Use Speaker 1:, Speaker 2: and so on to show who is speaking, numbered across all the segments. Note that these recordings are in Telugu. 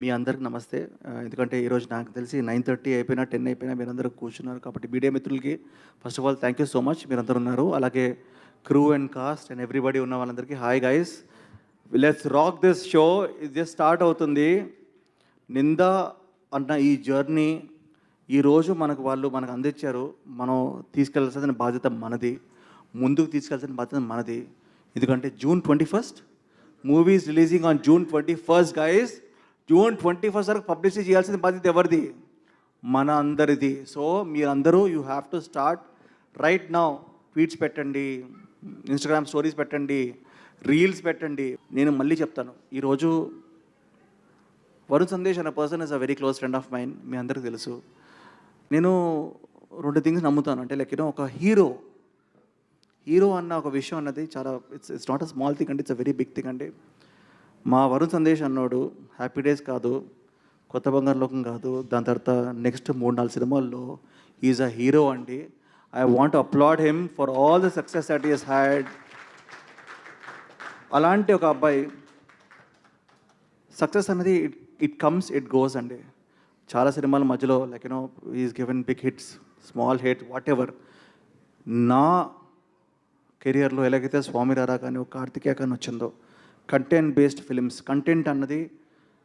Speaker 1: మీ అందరికి నమస్తే. ఎందుకంటే ఈరోజు నాకు తెలిసి 9:30 అయిపోయినా, 10 అయిపోయినా మీరందరూ కూర్చున్నారు. కాబట్టి మీడియా మిత్రులకి first of all thank you so much, మీరందరూ ఉన్నారు. అలాగే crew and cost and everybody ఉన్న వాళ్ళందరికీ hi guys, let's rock this show. ఇది జస్ట్ స్టార్ట్ అవుతుంది. నింద అన్న ఈ జర్నీ ఈరోజు మనకు అందించారు. మనం తీసుకెళ్లాల్సిన బాధ్యత మనది, ముందుకు తీసుకెళ్లాల్సిన బాధ్యత మనది. ఎందుకంటే June 21st movie is releasing on June 21st guys. June 21st వరకు పబ్లిసిటీ చేయాల్సిన బాధ్యత ఎవరిది? మన అందరిది. సో మీరందరూ you have to start right now. Tweets పెట్టండి, ఇన్స్టాగ్రామ్ స్టోరీస్ పెట్టండి, రీల్స్ పెట్టండి. నేను మళ్ళీ చెప్తాను, ఈరోజు వరుణ్ సందేశ్ అనే person is a very close friend of mine. మీ అందరికీ తెలుసు. నేను రెండు థింగ్స్ నమ్ముతాను. అంటే లైక్ ఒక హీరో అన్న ఒక విషయం అన్నది చాలా it's not a small thing అండి, it's a very big thing అండి. మా వరుణ్ సందేశ్ అన్నోడు హ్యాపీ డేస్ కాదు, కొత్త బంగారు లోకం కాదు, దాని తర్వాత నెక్స్ట్ 3-4 సినిమాల్లో ఈజ్ అ హీరో అండి. I want to applaud him for all the success that is had. అలాంటి ఒక అబ్బాయి సక్సెస్ అనేది ఇట్ కమ్స్ ఇట్ గోస్ అండి. చాలా సినిమాల మధ్యలో like is given big hits, small hit, whatever. నా కెరియర్లో ఎలాగైతే స్వామిరారా కానీ కార్తికేయ కానీ వచ్చిందో, కంటెంట్ బేస్డ్ ఫిలిమ్స్, కంటెంట్ అన్నది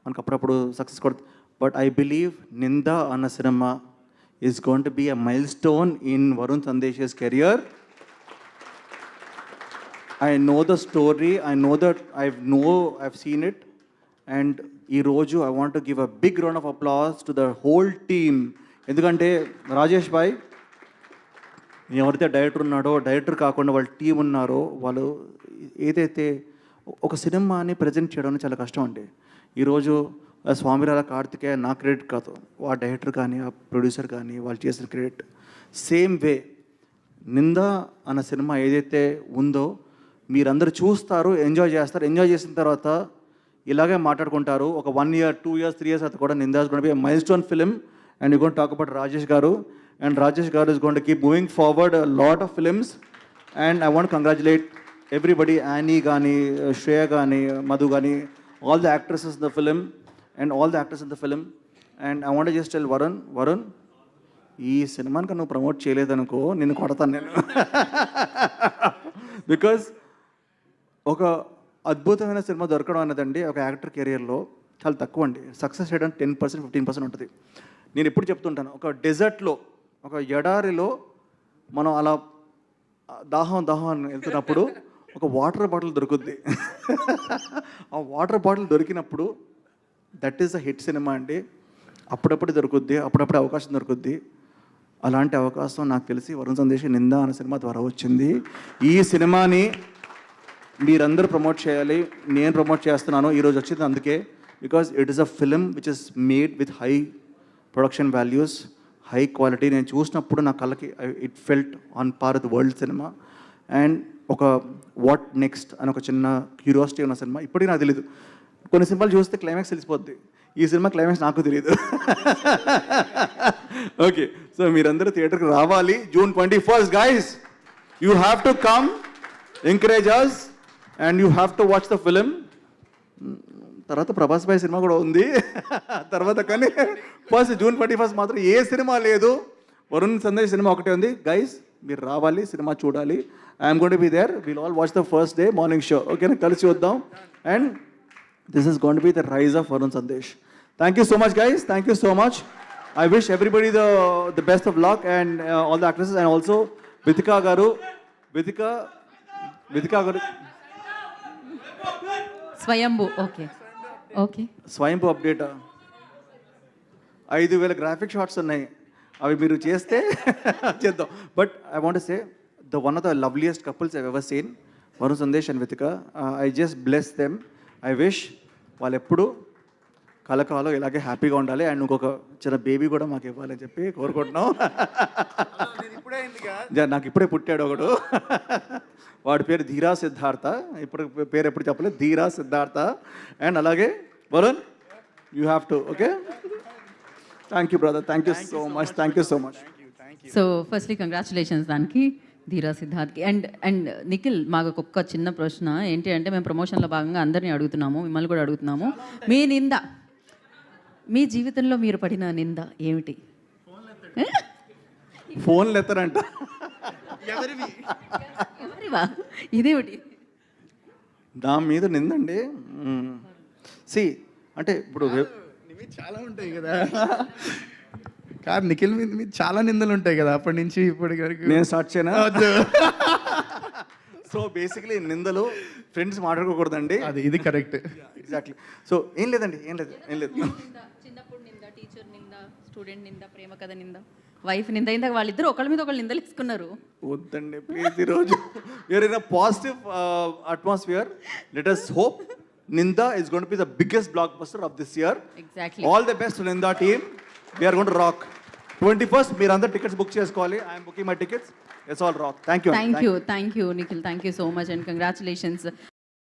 Speaker 1: మనకు అప్పుడప్పుడు సక్సెస్ కొడుతుంది. బట్ ఐ బిలీవ్ నింద అన్న cinema is going to be a milestone in Varun Sandesh career. I know the story, I know that I've seen it. And ఈరోజు I want to give a big round of applause to the whole team. ఎందుకంటే రాజేష్ భాయ్ ఎవరైతే డైరెక్టర్ ఉన్నాడో, డైరెక్టర్ కాకుండా వాళ్ళ టీం ఉన్నారో, వాళ్ళు ఏదైతే ఒక సినిమాని ప్రజెంట్ చేయడం చాలా కష్టం అండి. ఈరోజు స్వామిరాల కార్తికేయ నా క్రెడిట్ కాదు, ఆ డైరెక్టర్ కానీ ఆ ప్రొడ్యూసర్ కానీ వాళ్ళు చేసిన క్రెడిట్. సేమ్ వే నింద అన్న సినిమా ఏదైతే ఉందో మీరందరూ చూస్తారు, ఎంజాయ్ చేస్తారు. ఎంజాయ్ చేసిన తర్వాత ఇలాగే మాట్లాడుకుంటారు. ఒక 1 year, 2 years, 3 years తర్వాత కూడా నింద is going to B a mile stone film. And you going to talk about Rajesh గారు. And Rajesh Garu is going to keep moving forward a lot of films. And I want to congratulate everybody, Annie Gani, Shreya Gani, Madhu Gani, all the actresses in the film and all the actors in the film. And I want to just tell Varun, ఈ సినిమాని కన్నా నువ్వు ప్రమోట్ చేయలేదనుకో నిన్ను కొడతాను నేను. బికాజ్ ఒక అద్భుతమైన సినిమా దొరకడం అన్నదండి ఒక యాక్టర్ కెరియర్లో చాలా తక్కువ అండి. సక్సెస్ చేయడం 10%, 15% ఉంటుంది. నేను ఎప్పుడు చెప్తుంటాను, ఒక డెజర్ట్లో, ఒక ఎడారిలో మనం అలా దాహం అని వెళ్తున్నప్పుడు ఒక వాటర్ బాటిల్ దొరుకుద్ది. ఆ వాటర్ బాటిల్ దొరికినప్పుడు that is a hit cinema అండి. అప్పుడప్పుడు దొరుకుద్ది, అప్పుడప్పుడు అవకాశం దొరుకుద్ది. అలాంటి అవకాశం నాకు తెలిసి వరుణ్ సందేశ్ నింద అనే సినిమా ద్వారా వచ్చింది. ఈ సినిమాని మీరందరూ ప్రమోట్ చేయాలి, నేను ప్రమోట్ చేస్తున్నాను. ఈరోజు వచ్చింది అందుకే, because it is a film which is made with high production values, high quality. నేను చూసినప్పుడు నా కళ్ళకి it felt on par with world cinema. And ఒక వాట్ నెక్స్ట్ అని ఒక చిన్న క్యూరియాసిటీ ఉన్న సినిమా. ఇప్పటికీ నాకు తెలియదు, కొన్ని సినిమాలు చూస్తే క్లైమాక్స్ తెలిసిపోద్ది, ఈ సినిమా క్లైమాక్స్ నాకు తెలియదు. ఓకే, సో మీరందరూ థియేటర్కి రావాలి. June 21st guys, you have to come, encourage us and you have to watch the film. తర్వాత ప్రభాస్ భాయ్ సినిమా కూడా ఉంది తర్వాత, కానీ ఫస్ట్ June 21st మాత్రం ఏ సినిమా లేదు, వరుణ్ సందేశ్ సినిమా ఒకటే ఉంది. గైస్ మీరు రావాలి, సినిమా చూడాలి. I'm going to be there. Will all watch the first day morning show. ఓకేనా, కలిసి వద్దాం. And this is going to be the rise of Varun Sandesh. Thank you so much guys, thank you so much. I wish everybody the best of luck and all the actresses and also Vithika garu
Speaker 2: Swayambhu. Okay
Speaker 1: Swayambhu update 5,000 graphic shots ఉన్నాయి, అవి మీరు చేస్తే చేద్దాం. But I want say one of the loveliest couples I've ever seen, Varun Sandesh and Vithika. I just bless them. I wish వాళ్ళు ఎప్పుడు కలకాలం ఇలాగే హ్యాపీగా ఉండాలి. అండ్ ఇంకొక చిన్న బేబీ కూడా మాకు ఇవ్వాలని చెప్పి కోరుకుంటున్నాం. నాకు ఇప్పుడే పుట్టాడు ఒకడు, వాడి పేరు ధీరా సిద్ధార్థ. ఇప్పుడు పేరు ఎప్పుడు చెప్పలేదు, ధీరా సిద్ధార్థ. అండ్ అలాగే Varun, you have to. Okay, thank you brother, thank you so much, thank you so much.
Speaker 2: So firstly congratulations దానికి, ధీరా సిద్ధార్థ్కి. అండ్ నిఖిల్, మాకు ఒక చిన్న ప్రశ్న ఏంటి అంటే, మేము ప్రమోషన్లో భాగంగా అందరినీ అడుగుతున్నాము, మిమ్మల్ని కూడా అడుగుతున్నాము. మీ నింద మీ జీవితంలో మీరు పడిన నింద ఏమిటి?
Speaker 1: ఫోన్లు ఎత్తరంట.
Speaker 2: ఎవరివా? ఇదేమిటి?
Speaker 1: నా మీద నిందండి. సి అంటే ఇప్పుడు
Speaker 3: నీ మీద చాలా ఉంటాయి కదా. కాదు నిఖిల్ మీద చాలా నిందలు ఉంటాయి కదా అప్పటి నుంచి ఇప్పటి వరకు.
Speaker 1: నేను స్టార్ట్ చేయనా?
Speaker 3: వద్దు.
Speaker 1: సో బేసిక్లీ నిందలు ఫ్రెండ్స్ మాట్లాడుకోకూడదండి.
Speaker 3: అది ఇది కరెక్ట్.
Speaker 1: ఎగ్జాక్ట్లీ. సో ఏం లేదండి, ఏం లేదు.
Speaker 2: చిన్నప్పుడు నింద, టీచర్ నింద, స్టూడెంట్ నింద, ప్రేమ కథ నింద, వైఫ్ నింద. ఇందాక వాళ్ళిద్దరు ఒకళ్ళ మీద ఒకళ్ళు నిందలు ఇసుకున్నారు.
Speaker 1: వద్దండి ప్లీజ్. ఈరోజు we're in a positive atmosphere. Let us hope Ninda is going to be the biggest blockbuster of this year.
Speaker 2: Exactly.
Speaker 1: All the best to Ninda team. We are going to rock. 21st మీరందరూ టికెట్స్ బుక్ చేసుకోవాలి. I'm booking my tickets. It's all rock. Thank you.
Speaker 2: Thank you, Nikhil. Thank you so much and congratulations.